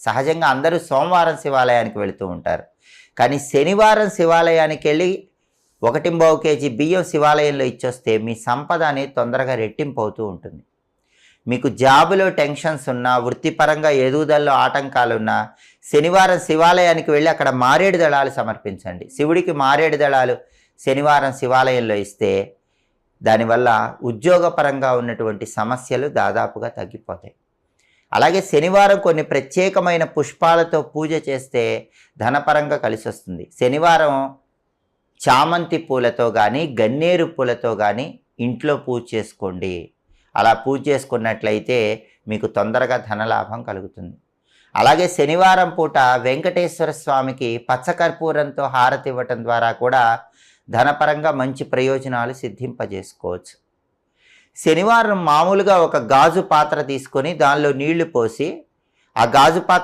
సహజంగా అందరూ సోమవారం శివాలయానికి వెళుతూ ఉంటారు. కానీ శనివారం శివాలయానికి వెళ్ళి 1.25 కేజీ బియ్యం శివాలయంలో ఇచ్చొస్తే మీ సంపద అనేది తొందరగా రెట్టింపు అవుతూ ఉంటుంది. మీకు జాబులో టెన్షన్స్ ఉన్నా, వృత్తిపరంగా ఎదుగుదలలో ఆటంకాలున్నా శనివారం శివాలయానికి వెళ్ళి అక్కడ మారేడు దళాలు సమర్పించండి. శివుడికి మారేడు దళాలు శనివారం శివాలయంలో ఇస్తే దానివల్ల ఉద్యోగపరంగా ఉన్నటువంటి సమస్యలు దాదాపుగా తగ్గిపోతాయి. అలాగే శనివారం కొన్ని ప్రత్యేకమైన పుష్పాలతో పూజ చేస్తే ధనపరంగా కలిసి వస్తుంది. శనివారం చామంతి పూలతో కానీ గన్నేరు పూలతో కానీ ఇంట్లో పూజ చేసుకోండి. అలా పూజ చేసుకున్నట్లయితే మీకు తొందరగా ధనలాభం కలుగుతుంది. అలాగే శనివారం పూట వెంకటేశ్వర స్వామికి పచ్చకర్పూరంతో హారతి ఇవ్వటం ద్వారా కూడా ధనపరంగా మంచి ప్రయోజనాలు సిద్ధింపజేసుకోవచ్చు. శనివారం మామూలుగా ఒక గాజు పాత్ర తీసుకొని దానిలో నీళ్లు పోసి ఆ గాజు పాత్ర